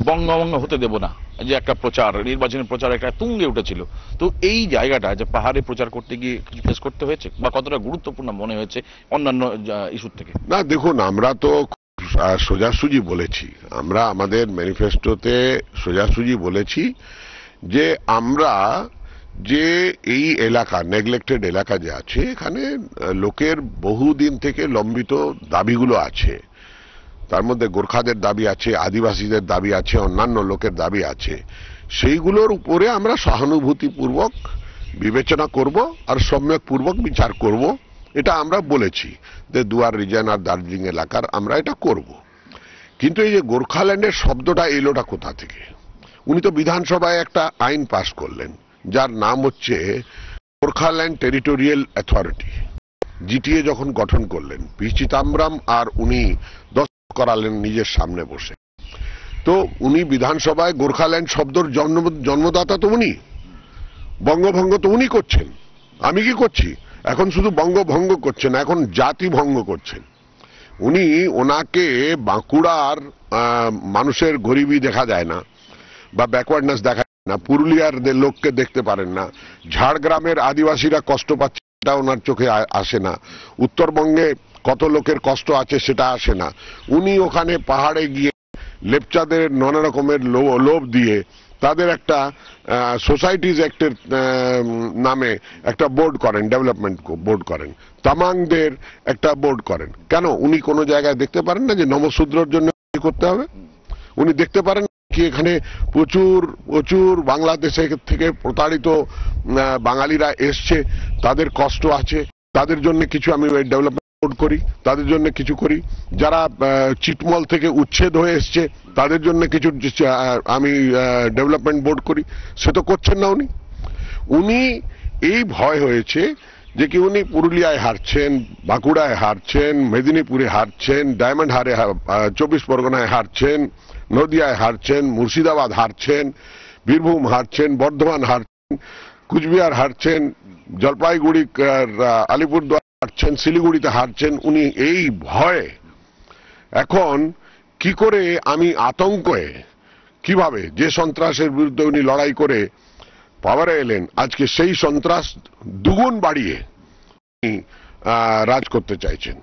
বঙ্গভঙ্গ হতে দেব না, যে একটা প্রচার, নির্বাচনের প্রচার একটা তুঙ্গে উঠেছিল। তো এই জায়গাটা যে পাহাড়ে প্রচার করতে গিয়ে কিছু ফেস করতে হয়েছে, বা কতটা গুরুত্বপূর্ণ মনে হয়েছে অন্যান্য ইস্যুর থেকে? না দেখুন, আমরা তো সোজাসুজি বলেছি, আমরা আমাদের ম্যানিফেস্টোতে সোজাসুজি বলেছি যে আমরা যে এই এলাকা, নেগলেক্টেড এলাকা যে আছে, এখানে লোকের বহুদিন থেকে লম্বিত দাবিগুলো আছে। তার মধ্যে গোর্খাদের দাবি আছে, আদিবাসীদের দাবি আছে, অন্যান্য লোকের দাবি আছে। সেইগুলোর উপরে আমরা সহানুভূতিপূর্বক বিবেচনা করব আর সম্যকপূর্বক বিচার করব, এটা আমরা বলেছি যে দুয়ার রিজন আর দার্জিলিং এলাকার আমরা এটা করব। কিন্তু এই যে গোর্খাল্যান্ডের শব্দটা এলোটা কোথা থেকে? উনি তো বিধানসভায় একটা আইন পাশ করলেন যার নাম হচ্ছে গোর্খাল্যান্ড টেরিটোরিয়াল অথরিটি, জিটিএ যখন গঠন করলেন, পি চিদাম্বরম আর উনি করালেন নিজের সামনে বসে। তো উনি বিধানসভায় গোর্খাল্যান্ড শব্দর জন্মদাতা তো উনি, বঙ্গভঙ্গ তো উনি করছেন, আমি কি করছি? এখন শুধু বঙ্গভঙ্গ করছেন, এখন জাতি ভঙ্গ করছেন উনি। ওনাকে বাঁকুড়ার মানুষের গরিবী দেখা যায় না, বা ব্যাকওয়ার্ডনেস দেখা যায় না, পুরুলিয়ার লোককে দেখতে পারেন না, ঝাড়গ্রামের আদিবাসীরা কষ্ট পাচ্ছে এটা ওনার চোখে আসে না, উত্তরবঙ্গে কত লোকের কষ্ট আছে সেটা আসে না। উনি ওখানে পাহাড়ে গিয়ে লেপচাদের নানা রকমের লোভ দিয়ে তাদের একটা সোসাইটিজ অ্যাক্টের নামে একটা বোর্ড করেন, ডেভেলপমেন্ট বোর্ড করেন, তামাংদের একটা বোর্ড করেন। কেন উনি কোনো জায়গায় দেখতে পারেন না যে নমশূদ্রর জন্য কি করতে হবে? উনি দেখতে পারেন কি এখানে প্রচুর প্রচুর বাংলাদেশে থেকে প্রতারিত বাঙালিরা এসছে, তাদের কষ্ট আছে, তাদের জন্য কিছু আমি ডেভেলপমেন্ট বোর্ড করি, তাদের জন্য কিছু করি। যারা চিটমল থেকে উচ্ছেদ হয়ে এসছে তাদের জন্য কিছু আমি ডেভেলপমেন্ট বোর্ড করি, সে তো করছেন না উনি। উনি এই ভয় হয়েছে যে কি উনি পুরুলিয়ায় হারছেন, বাঁকুড়ায় হারছেন, মেদিনীপুরে হারছেন, ডায়মন্ড হারে 24 পরগনায় হারছেন, নদিয়ায় হারছেন, মুর্শিদাবাদ হারছেন, বীরভূম হারছেন, বর্ধমান হারছেন, কুচবিহার হারছেন, জলপাইগুড়ি আলিপুরদুয়ার হারছেন, শিলিগুড়িতে হারছেন। উনি এই ভয়ে এখন কি করে আমি আতঙ্কে কিভাবে যে সন্ত্রাসের বিরুদ্ধে উনি লড়াই করে পাওয়ারে এলেন, আজকে সেই সন্ত্রাস দুগুণ বাড়িয়ে রাজ করতে চাইছেন।